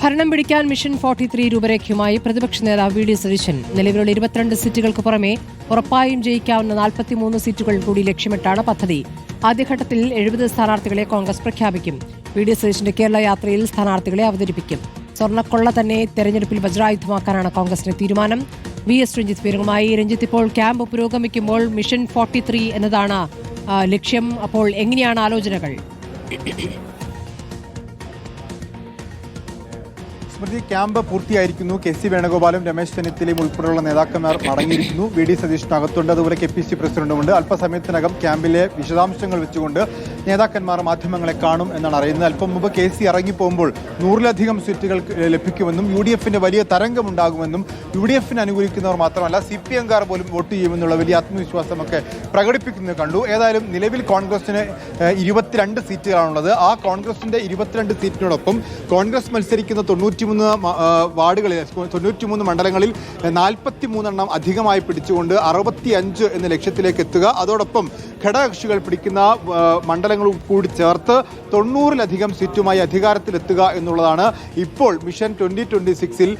ഭരണം പിടിക്കാൻ മിഷൻ 43 രൂപരേഖയുമായി പ്രതിപക്ഷ നേതാവ് വി ഡി സതീശൻ. നിലവിലുള്ള 22 സീറ്റുകൾക്ക് പുറമെ ഉറപ്പായും ജയിക്കാവുന്ന 43 സീറ്റുകൾ കൂടി ലക്ഷ്യമിട്ടാണ് പദ്ധതി. ആദ്യഘട്ടത്തിൽ 70 സ്ഥാനാർത്ഥികളെ കോൺഗ്രസ് പ്രഖ്യാപിക്കും. വി ഡി സതീശന്റെ കേരള യാത്രയിൽ സ്ഥാനാർത്ഥികളെ അവതരിപ്പിക്കും. സ്വർണ്ണക്കൊള്ള തന്നെ തെരഞ്ഞെടുപ്പിൽ വജ്രായുധമാക്കാനാണ് കോൺഗ്രസിന്റെ തീരുമാനം. വി എസ് രഞ്ജിത്ത് വിവരങ്ങളുമായി. രഞ്ജിത്ത്, ഇപ്പോൾ ക്യാമ്പ് പുരോഗമിക്കുമ്പോൾ മിഷൻ 43 എന്നതാണ് ലക്ഷ്യം. അപ്പോൾ എങ്ങനെയാണ് ആലോചനകൾ? സ്മൃതി, ക്യാമ്പ് പൂർത്തിയായിരിക്കുന്നു. കെ സി വേണുഗോപാലും രമേശ് ചെന്നിത്തലയും ഉൾപ്പെടെയുള്ള നേതാക്കന്മാർ മടങ്ങിയിരിക്കുന്നു. വി ഡി സതീശനകത്തുണ്ട്, അതുപോലെ കെ പി സി പ്രസിഡന്റുമുണ്ട്. അല്പസമയത്തിനകം ക്യാമ്പിലെ വിശദാംശങ്ങൾ വെച്ചുകൊണ്ട് നേതാക്കന്മാർ മാധ്യമങ്ങളെ കാണും എന്നാണ് അറിയുന്നത്. അല്പം മുമ്പ് കെ സി ഇറങ്ങിപ്പോകുമ്പോൾ 100-ലധികം സീറ്റുകൾ ലഭിക്കുമെന്നും യു ഡി എഫിന്റെ വലിയ തരംഗമുണ്ടാകുമെന്നും യു ഡി എഫിനെ അനുകൂലിക്കുന്നവർ മാത്രമല്ല CPM-കാർ പോലും വോട്ട് ചെയ്യുമെന്നുള്ള വലിയ ആത്മവിശ്വാസമൊക്കെ പ്രകടിപ്പിക്കുന്നത് കണ്ടു. ഏതായാലും നിലവിൽ കോൺഗ്രസിന് 22 സീറ്റുകളാണുള്ളത്. ആ കോൺഗ്രസിന്റെ 22 സീറ്റിനോടൊപ്പം കോൺഗ്രസ് മത്സരിക്കുന്ന 93 വാർഡുകളിൽ 93 മണ്ഡലങ്ങളിൽ 43 അധികമായി പിടിച്ചുകൊണ്ട് 65 എന്ന ലക്ഷ്യത്തിലേക്ക് എത്തുക. അതോടൊപ്പം ഘടകകക്ഷികൾ പിടിക്കുന്ന മണ്ഡലങ്ങളും കൂടി ചേർത്ത് 90-ലധികം സീറ്റുമായി അധികാരത്തിലെത്തുക എന്നുള്ളതാണ് ഇപ്പോൾ മിഷൻ 2026-ൽ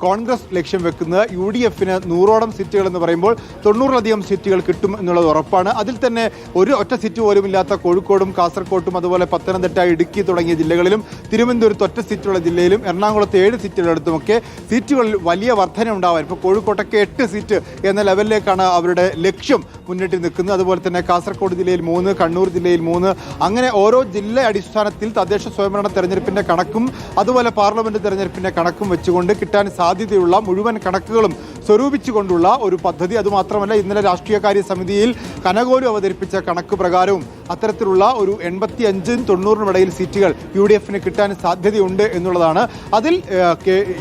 കോൺഗ്രസ് ലക്ഷ്യം വെക്കുന്നത്. യു ഡി എഫിന് 100ഓളം സീറ്റുകൾ എന്ന് പറയുമ്പോൾ 90-ലധികം സീറ്റുകൾ കിട്ടും എന്നുള്ളത് ഉറപ്പാണ്. അതിൽ തന്നെ ഒരു ഒറ്റ സീറ്റ് പോലും ഇല്ലാത്ത കോഴിക്കോടും കാസർകോട്ടും അതുപോലെ പത്തനംതിട്ട, ഇടുക്കി തുടങ്ങിയ ജില്ലകളിലും തിരുവനന്തപുരത്ത് ഒറ്റ സീറ്റുള്ള ജില്ലയിലും എറണാകുളത്ത് 7 സീറ്റുകളിടത്തുമൊക്കെ സീറ്റുകളിൽ വലിയ വർധന ഉണ്ടാവാൻ ഇപ്പോൾ കോഴിക്കോട്ടൊക്കെ 8 സീറ്റ് എന്ന ലെവലിലേക്കാണ് അവരുടെ ലക്ഷ്യം മുന്നിട്ട് നിൽക്കുന്നത്. അതുപോലെ തന്നെ കാസർഗോഡ് ജില്ലയിൽ 3, കണ്ണൂർ ജില്ലയിൽ 3, അങ്ങനെ ഓരോ ജില്ല അടിസ്ഥാനത്തിൽ തദ്ദേശ സ്വയംഭരണ തെരഞ്ഞെടുപ്പിന്റെ കണക്കും അതുപോലെ പാർലമെന്റ് തെരഞ്ഞെടുപ്പിന്റെ കണക്കും വെച്ചുകൊണ്ട് കിട്ടാൻ സാധ്യതയുള്ള മുഴുവൻ കണക്കുകളും സ്വരൂപിച്ചുകൊണ്ടുള്ള ഒരു പദ്ധതി. അതുമാത്രമല്ല, ഇന്നലെ രാഷ്ട്രീയകാര്യ സമിതിയിൽ കനകോലു അവതരിപ്പിച്ച കണക്ക് പ്രകാരവും അത്തരത്തിലുള്ള ഒരു 85-90 ഇടയിൽ സീറ്റുകൾ യു ഡി എഫിന് കിട്ടാൻ സാധ്യതയുണ്ട് എന്നുള്ളതാണ്. അതിൽ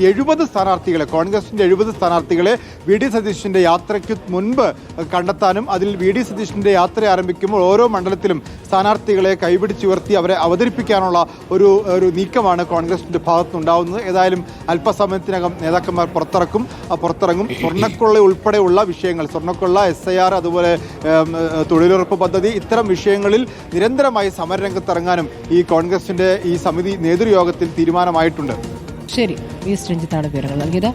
70 സ്ഥാനാർത്ഥികളെ, കോൺഗ്രസിന്റെ 70 സ്ഥാനാർത്ഥികളെ വി ഡി സതീശന്റെ യാത്രയ്ക്ക് മുൻപ് കണ്ടെത്താനും അതിൽ വി ഡി സതീശന്റെ യാത്ര ആരംഭിക്കുമ്പോൾ ഓരോ മണ്ഡലത്തിലും സ്ഥാനാർത്ഥികളെ കൈപിടിച്ചുയർത്തി അവരെ അവതരിപ്പിക്കാനുള്ള ഒരു നീക്കമാണ് കോൺഗ്രസിന്റെ ഭാഗത്തുനിന്നുണ്ടാവുന്നത്. ഏതായാലും അല്പസമയത്തിനകം നേതാക്കന്മാർ പുറത്തിറങ്ങും. സ്വർണ്ണക്കൊള്ള ഉൾപ്പെടെയുള്ള വിഷയങ്ങൾ, സ്വർണ്ണക്കൊള്ള, SIR, അതുപോലെ തൊഴിലുറപ്പ് പദ്ധതി, ഇത്തരം വിഷയങ്ങളിൽ നിരന്തരമായി സമരരംഗത്തിറങ്ങാനും ഈ കോൺഗ്രസിന്റെ ഈ സമിതി നേതൃയോഗത്തിൽ തീരുമാനമായിട്ടുണ്ട്. ശരി, വി എസ് രഞ്ജിത്താണ് വിവരങ്ങൾ നൽകിയത്.